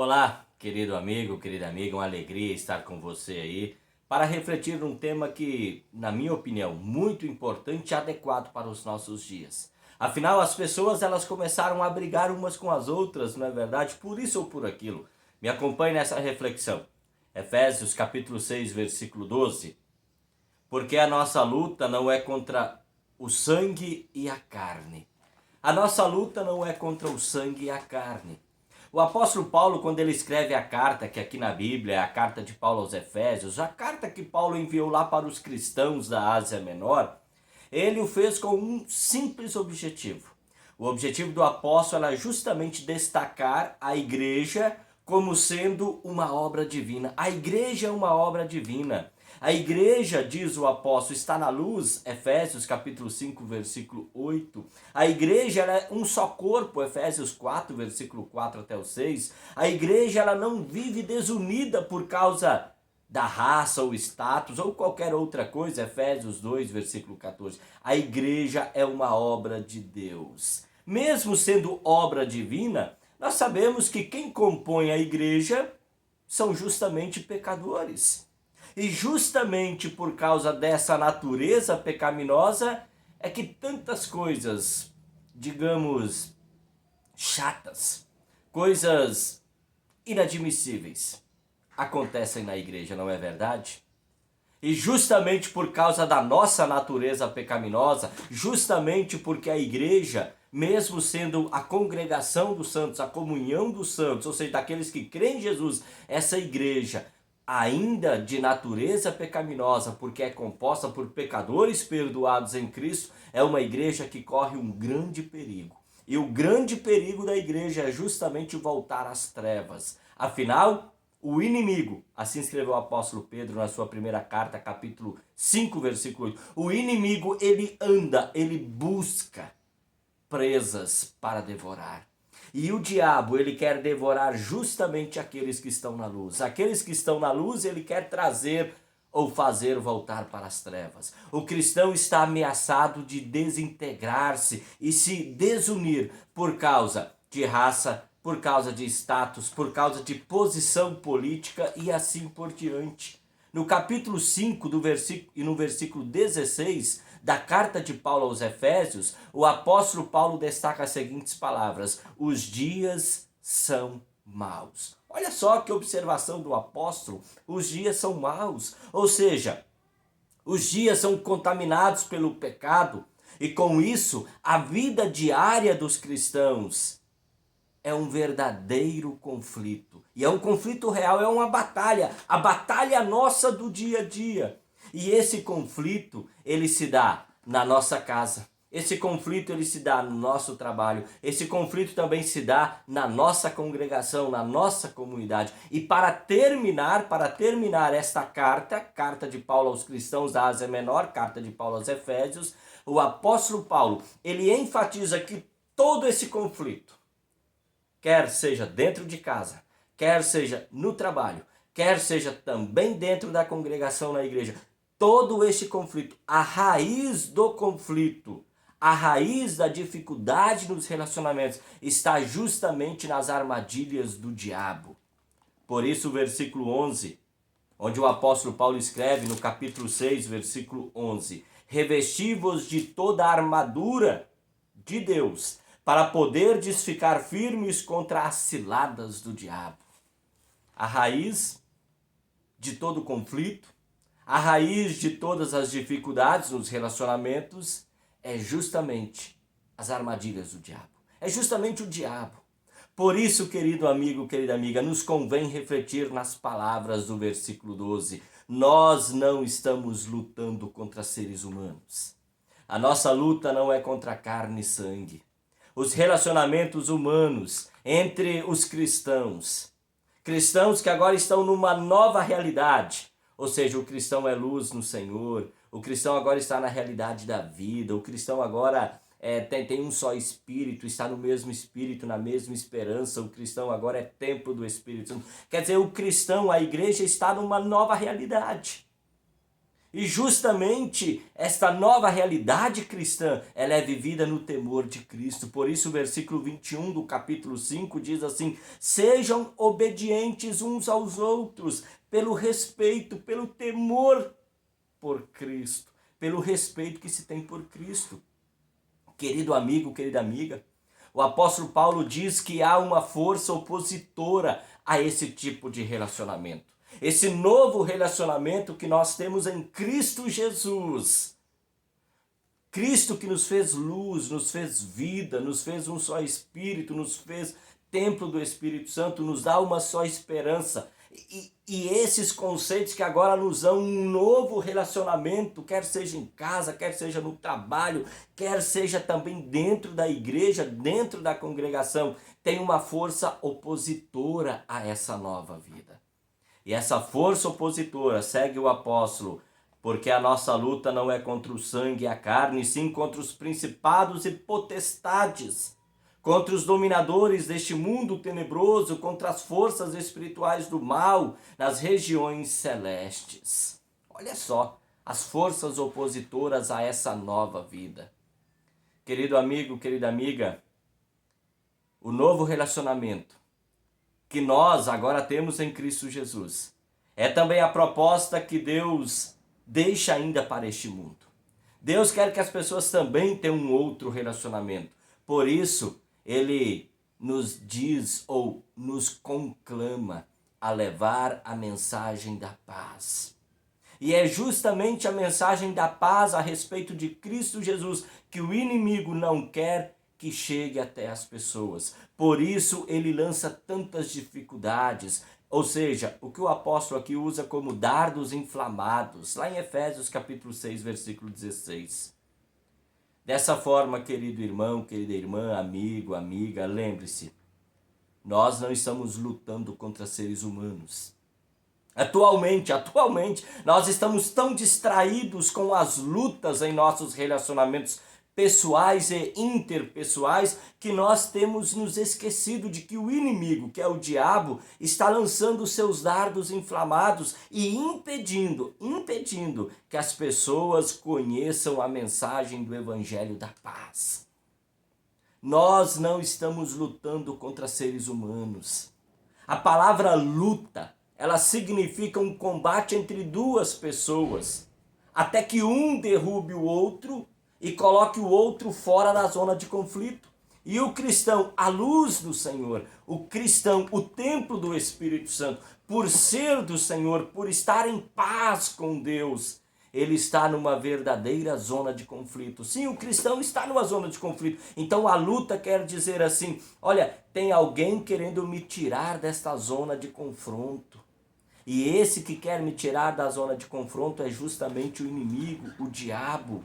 Olá, querido amigo, querida amiga, uma alegria estar com você aí para refletir num tema que, na minha opinião, muito importante e adequado para os nossos dias. Afinal, as pessoas elas começaram a brigar umas com as outras, não é verdade? Por isso ou por aquilo. Me acompanhe nessa reflexão. Efésios capítulo 6, versículo 12. Porque a nossa luta não é contra o sangue e a carne. A nossa luta não é contra o sangue e a carne. O apóstolo Paulo, quando ele escreve a carta, que aqui na Bíblia é a carta de Paulo aos Efésios, a carta que Paulo enviou lá para os cristãos da Ásia Menor, ele o fez com um simples objetivo. O objetivo do apóstolo era justamente destacar a igreja como sendo uma obra divina. A igreja é uma obra divina. A igreja, diz o apóstolo, está na luz, Efésios capítulo 5, versículo 8. A igreja é um só corpo, Efésios 4, versículo 4 até o 6. A igreja ela não vive desunida por causa da raça ou status ou qualquer outra coisa, Efésios 2, versículo 14. A igreja é uma obra de Deus. Mesmo sendo obra divina, nós sabemos que quem compõe a igreja são justamente pecadores. E justamente por causa dessa natureza pecaminosa é que tantas coisas, digamos, chatas, coisas inadmissíveis acontecem na igreja, não é verdade? E justamente por causa da nossa natureza pecaminosa, justamente porque a igreja, mesmo sendo a congregação dos santos, a comunhão dos santos, ou seja, daqueles que creem em Jesus, essa igreja ainda de natureza pecaminosa, porque é composta por pecadores perdoados em Cristo, é uma igreja que corre um grande perigo. E o grande perigo da igreja é justamente voltar às trevas. Afinal, o inimigo, assim escreveu o apóstolo Pedro na sua primeira carta, capítulo 5, versículo 8. O inimigo, ele busca presas para devorar. E o diabo, ele quer devorar justamente aqueles que estão na luz. Aqueles que estão na luz, ele quer trazer ou fazer voltar para as trevas. O cristão está ameaçado de desintegrar-se e se desunir por causa de raça, por causa de status, por causa de posição política e assim por diante. No capítulo 5 do versículo, e no versículo 16 da carta de Paulo aos Efésios, o apóstolo Paulo destaca as seguintes palavras: os dias são maus. Olha só que observação do apóstolo, os dias são maus, ou seja, os dias são contaminados pelo pecado e com isso a vida diária dos cristãos é um verdadeiro conflito. E é um conflito real, é uma batalha, a batalha nossa do dia a dia. E esse conflito, ele se dá na nossa casa. Esse conflito ele se dá no nosso trabalho. Esse conflito também se dá na nossa congregação, na nossa comunidade. E para terminar esta carta de Paulo aos cristãos da Ásia Menor, carta de Paulo aos Efésios, o apóstolo Paulo, ele enfatiza que todo esse conflito, quer seja dentro de casa, quer seja no trabalho, quer seja também dentro da congregação na igreja, todo este conflito, a raiz do conflito, a raiz da dificuldade nos relacionamentos está justamente nas armadilhas do diabo. Por isso o versículo 11, onde o apóstolo Paulo escreve no capítulo 6, versículo 11, revesti-vos de toda a armadura de Deus, para poderdes ficar firmes contra as ciladas do diabo. A raiz de todo conflito, a raiz de todas as dificuldades nos relacionamentos é justamente as armadilhas do diabo. É justamente o diabo. Por isso, querido amigo, querida amiga, nos convém refletir nas palavras do versículo 12. Nós não estamos lutando contra seres humanos. A nossa luta não é contra carne e sangue. Os relacionamentos humanos entre os cristãos que agora estão numa nova realidade, ou seja, o cristão é luz no Senhor, o cristão agora está na realidade da vida, o cristão agora tem um só espírito, está no mesmo espírito, na mesma esperança, o cristão agora é templo do Espírito Santo. Quer dizer, o cristão, a igreja está numa nova realidade. E justamente esta nova realidade cristã, ela é vivida no temor de Cristo. Por isso o versículo 21 do capítulo 5 diz assim: sejam obedientes uns aos outros, pelo respeito, pelo temor por Cristo, pelo respeito que se tem por Cristo. Querido amigo, querida amiga, o apóstolo Paulo diz que há uma força opositora a esse tipo de relacionamento. Esse novo relacionamento que nós temos em Cristo Jesus. Cristo que nos fez luz, nos fez vida, nos fez um só Espírito, nos fez templo do Espírito Santo, nos dá uma só esperança. E esses conceitos que agora nos dão um novo relacionamento, quer seja em casa, quer seja no trabalho, quer seja também dentro da igreja, dentro da congregação, tem uma força opositora a essa nova vida. E essa força opositora, segue o apóstolo, porque a nossa luta não é contra o sangue e a carne, sim contra os principados e potestades, contra os dominadores deste mundo tenebroso, contra as forças espirituais do mal nas regiões celestes. Olha só, as forças opositoras a essa nova vida. Querido amigo, querida amiga, o novo relacionamento que nós agora temos em Cristo Jesus é também a proposta que Deus deixa ainda para este mundo. Deus quer que as pessoas também tenham um outro relacionamento. Por isso, Ele nos diz ou nos conclama a levar a mensagem da paz. E é justamente a mensagem da paz a respeito de Cristo Jesus que o inimigo não quer que chegue até as pessoas. Por isso ele lança tantas dificuldades, ou seja, o que o apóstolo aqui usa como dardos inflamados, lá em Efésios capítulo 6, versículo 16. Dessa forma, querido irmão, querida irmã, amigo, amiga, lembre-se, nós não estamos lutando contra seres humanos. Atualmente, nós estamos tão distraídos com as lutas em nossos relacionamentos pessoais e interpessoais que nós temos nos esquecido de que o inimigo, que é o diabo, está lançando seus dardos inflamados e impedindo que as pessoas conheçam a mensagem do evangelho da paz. Nós não estamos lutando contra seres humanos. A palavra luta, ela significa um combate entre duas pessoas, até que um derrube o outro e coloque o outro fora da zona de conflito. E o cristão, a luz do Senhor, o cristão, o templo do Espírito Santo, por ser do Senhor, por estar em paz com Deus, ele está numa verdadeira zona de conflito. Sim, o cristão está numa zona de conflito. Então a luta quer dizer assim, olha, tem alguém querendo me tirar desta zona de confronto. E esse que quer me tirar da zona de confronto é justamente o inimigo, o diabo.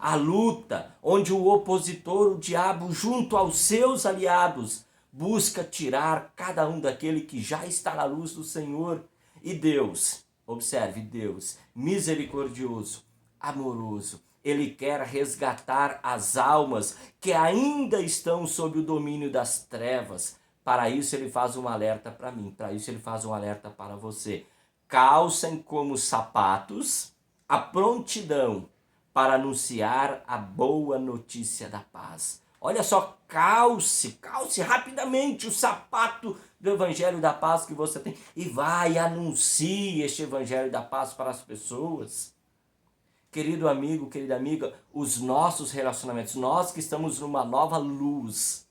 A luta onde o opositor, o diabo, junto aos seus aliados, busca tirar cada um daquele que já está na luz do Senhor. E Deus, observe, Deus, misericordioso, amoroso, Ele quer resgatar as almas que ainda estão sob o domínio das trevas. Para isso ele faz um alerta para mim, para isso ele faz um alerta para você. Calcem como sapatos a prontidão para anunciar a boa notícia da paz. Olha só, calce rapidamente o sapato do evangelho da paz que você tem e vai, anuncie este evangelho da paz para as pessoas. Querido amigo, querida amiga, os nossos relacionamentos, nós que estamos numa nova luz,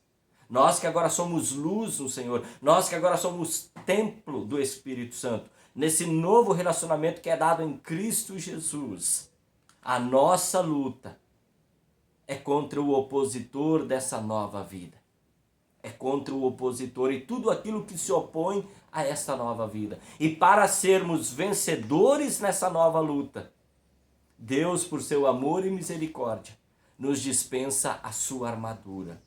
nós que agora somos luz no Senhor, nós que agora somos templo do Espírito Santo, nesse novo relacionamento que é dado em Cristo Jesus, a nossa luta é contra o opositor dessa nova vida. É contra o opositor e tudo aquilo que se opõe a esta nova vida. E para sermos vencedores nessa nova luta, Deus, por seu amor e misericórdia, nos dispensa a sua armadura.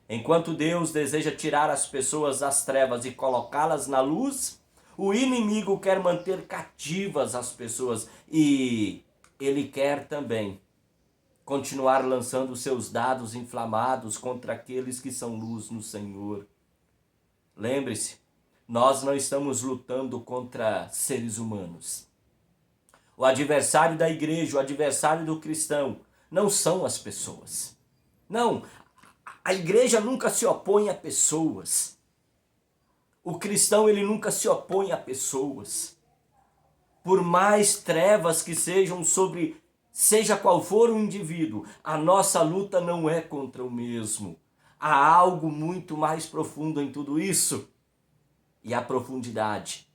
Enquanto Deus deseja tirar as pessoas das trevas e colocá-las na luz, o inimigo quer manter cativas as pessoas e ele quer também continuar lançando seus dados inflamados contra aqueles que são luz no Senhor. Lembre-se, nós não estamos lutando contra seres humanos. O adversário da igreja, o adversário do cristão, não são as pessoas. Não, a igreja nunca se opõe a pessoas. O cristão, ele nunca se opõe a pessoas. Por mais trevas que sejam sobre, seja qual for o indivíduo, a nossa luta não é contra o mesmo. Há algo muito mais profundo em tudo isso. E a profundidade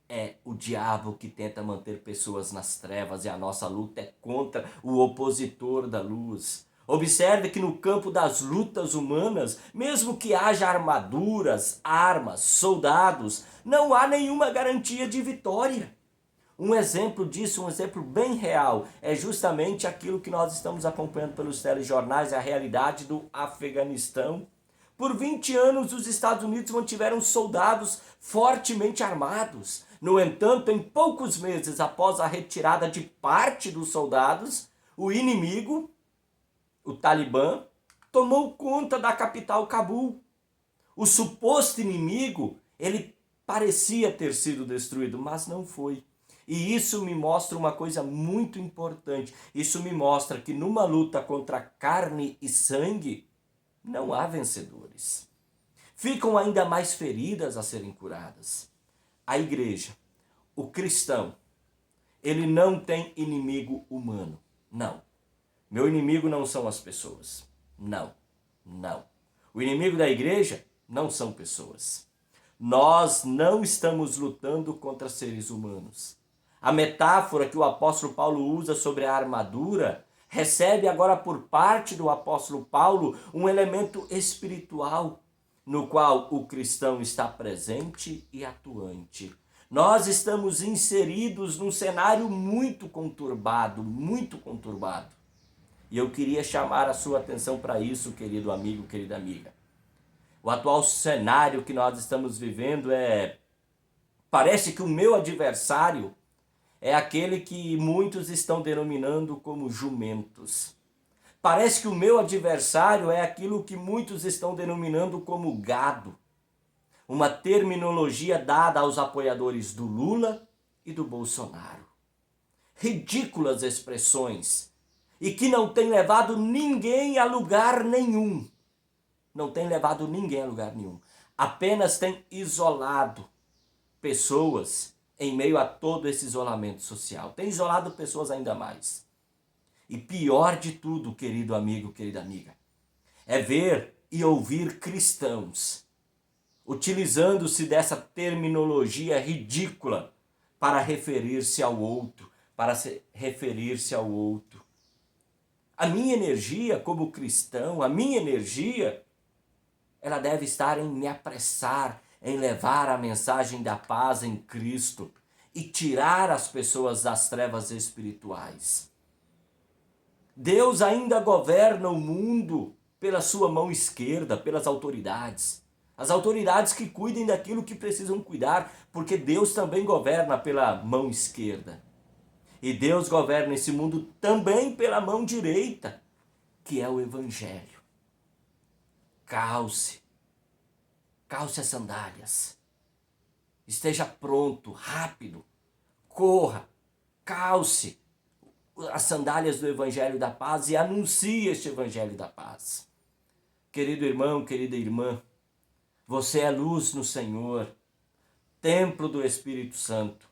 é o diabo que tenta manter pessoas nas trevas, e a nossa luta é contra o opositor da luz. Observe que no campo das lutas humanas, mesmo que haja armaduras, armas, soldados, não há nenhuma garantia de vitória. Um exemplo disso, um exemplo bem real, é justamente aquilo que nós estamos acompanhando pelos telejornais, a realidade do Afeganistão. Por 20 anos, os Estados Unidos mantiveram soldados fortemente armados. No entanto, em poucos meses após a retirada de parte dos soldados, o inimigo, o Talibã, tomou conta da capital Cabul. O suposto inimigo, ele parecia ter sido destruído, mas não foi. E isso me mostra uma coisa muito importante. Isso me mostra que numa luta contra carne e sangue, não há vencedores. Ficam ainda mais feridas a serem curadas. A igreja, o cristão, ele não tem inimigo humano. Não. Meu inimigo não são as pessoas. Não. Não. O inimigo da igreja não são pessoas. Nós não estamos lutando contra seres humanos. A metáfora que o apóstolo Paulo usa sobre a armadura recebe agora por parte do apóstolo Paulo um elemento espiritual, no qual o cristão está presente e atuante. Nós estamos inseridos num cenário muito conturbado, muito conturbado. E eu queria chamar a sua atenção para isso, querido amigo, querida amiga. O atual cenário que nós estamos vivendo parece que o meu adversário é aquele que muitos estão denominando como jumentos. Parece que o meu adversário é aquilo que muitos estão denominando como gado. Uma terminologia dada aos apoiadores do Lula e do Bolsonaro. Ridículas expressões e que não tem levado ninguém a lugar nenhum. Não tem levado ninguém a lugar nenhum. Apenas tem isolado pessoas em meio a todo esse isolamento social. Tem isolado pessoas ainda mais. E pior de tudo, querido amigo, querida amiga, é ver e ouvir cristãos utilizando-se dessa terminologia ridícula para referir-se ao outro, referir-se ao outro. A minha energia como cristão, a minha energia, ela deve estar em me apressar, em levar a mensagem da paz em Cristo e tirar as pessoas das trevas espirituais. Deus ainda governa o mundo pela sua mão esquerda, pelas autoridades. As autoridades que cuidem daquilo que precisam cuidar, porque Deus também governa pela mão esquerda. E Deus governa esse mundo também pela mão direita, que é o Evangelho. Calce as sandálias. Esteja pronto, rápido, corra, calce as sandálias do Evangelho da Paz e anuncie este Evangelho da Paz. Querido irmão, querida irmã, você é luz no Senhor, templo do Espírito Santo.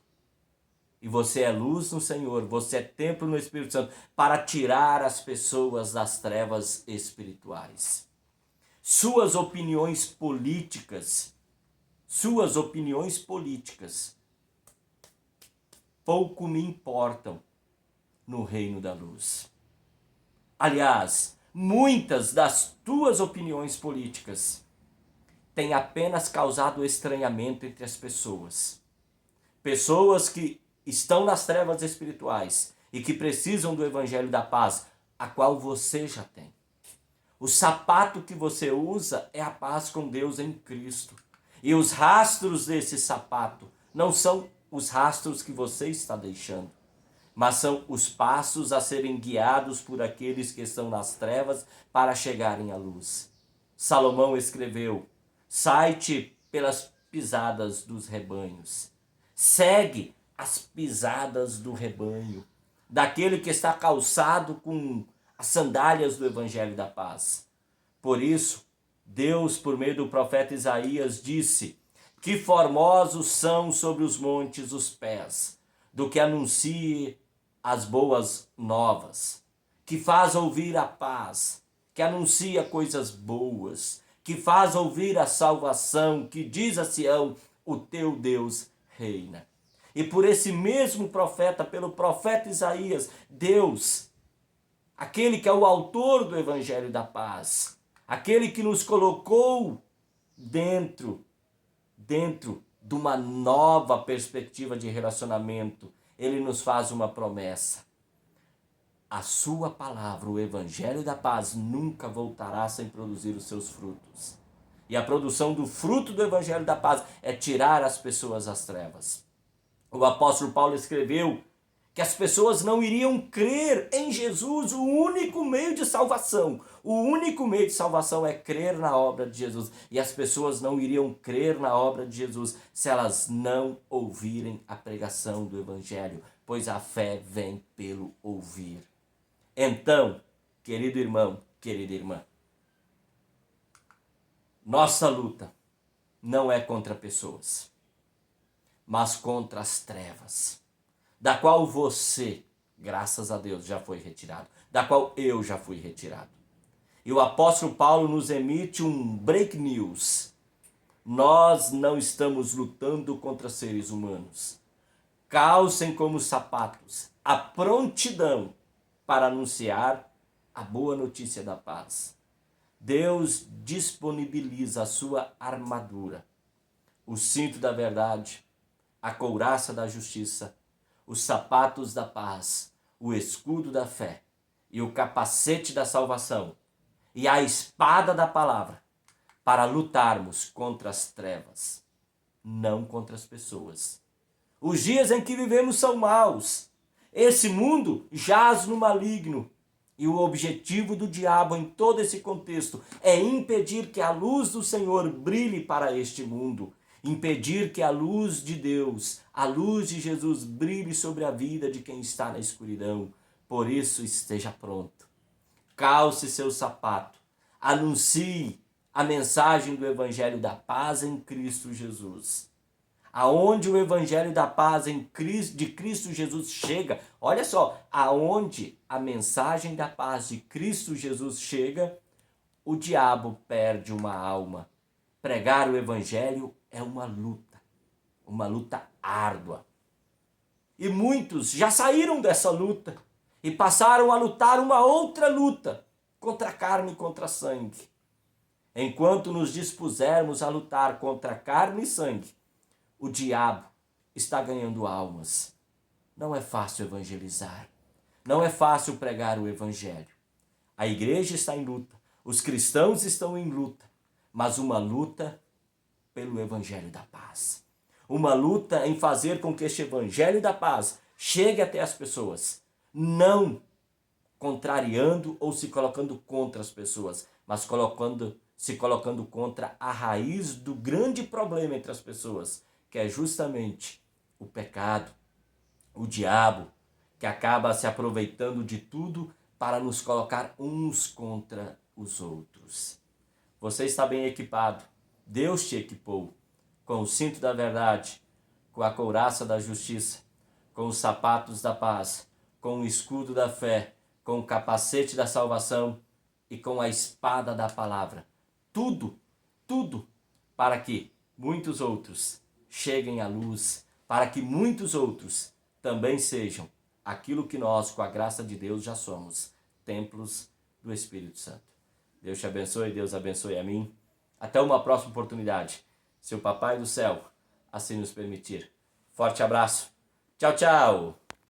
E você é luz no Senhor, você é templo no Espírito Santo para tirar as pessoas das trevas espirituais. Suas opiniões políticas pouco me importam no reino da luz. Aliás, muitas das tuas opiniões políticas têm apenas causado estranhamento entre as pessoas. Pessoas que estão nas trevas espirituais e que precisam do Evangelho da Paz, a qual você já tem. O sapato que você usa é a paz com Deus em Cristo. E os rastros desse sapato não são os rastros que você está deixando, mas são os passos a serem guiados por aqueles que estão nas trevas para chegarem à luz. Salomão escreveu: sai-te pelas pisadas dos rebanhos. Segue as pisadas do rebanho, daquele que está calçado com as sandálias do Evangelho da Paz. Por isso, Deus, por meio do profeta Isaías, disse: que formosos são sobre os montes os pés do que anuncie as boas novas, que faz ouvir a paz, que anuncia coisas boas, que faz ouvir a salvação, que diz a Sião: o teu Deus reina. E por esse mesmo profeta, pelo profeta Isaías, Deus, aquele que é o autor do Evangelho da Paz, aquele que nos colocou dentro de uma nova perspectiva de relacionamento, ele nos faz uma promessa. A sua palavra, o Evangelho da Paz, nunca voltará sem produzir os seus frutos. E a produção do fruto do Evangelho da Paz é tirar as pessoas das trevas. O apóstolo Paulo escreveu que as pessoas não iriam crer em Jesus, o único meio de salvação. O único meio de salvação é crer na obra de Jesus. E as pessoas não iriam crer na obra de Jesus se elas não ouvirem a pregação do Evangelho, pois a fé vem pelo ouvir. Então, querido irmão, querida irmã, nossa luta não é contra pessoas, mas contra as trevas, da qual você, graças a Deus, já foi retirado, da qual eu já fui retirado. E o apóstolo Paulo nos emite um break news. Nós não estamos lutando contra seres humanos. Calcem como sapatos a prontidão para anunciar a boa notícia da paz. Deus disponibiliza a sua armadura, o cinto da verdade, a couraça da justiça, os sapatos da paz, o escudo da fé e o capacete da salvação e a espada da palavra para lutarmos contra as trevas, não contra as pessoas. Os dias em que vivemos são maus. Esse mundo jaz no maligno. E o objetivo do diabo em todo esse contexto é impedir que a luz do Senhor brilhe para este mundo. Impedir que a luz de Deus, a luz de Jesus brilhe sobre a vida de quem está na escuridão. Por isso, esteja pronto. Calce seu sapato. Anuncie a mensagem do Evangelho da Paz em Cristo Jesus. Aonde o Evangelho da Paz de Cristo Jesus chega, olha só, aonde a mensagem da paz de Cristo Jesus chega, o diabo perde uma alma. Pregar o Evangelho é uma luta árdua. E muitos já saíram dessa luta e passaram a lutar uma outra luta, contra a carne e contra sangue. Enquanto nos dispusermos a lutar contra carne e sangue, o diabo está ganhando almas. Não é fácil evangelizar. Não é fácil pregar o Evangelho. A igreja está em luta. Os cristãos estão em luta. Mas uma luta pelo Evangelho da Paz. Uma luta em fazer com que este Evangelho da Paz chegue até as pessoas. Não contrariando ou se colocando contra as pessoas, mas se colocando contra a raiz do grande problema entre as pessoas, que é justamente o pecado, o diabo, que acaba se aproveitando de tudo para nos colocar uns contra os outros. Você está bem equipado. Deus te equipou com o cinto da verdade, com a couraça da justiça, com os sapatos da paz, com o escudo da fé, com o capacete da salvação e com a espada da palavra. Tudo para que muitos outros cheguem à luz, para que muitos outros também sejam aquilo que nós, com a graça de Deus, já somos, templos do Espírito Santo. Deus te abençoe, Deus abençoe a mim. Até uma próxima oportunidade, se o Papai do Céu assim nos permitir. Forte abraço. Tchau, tchau.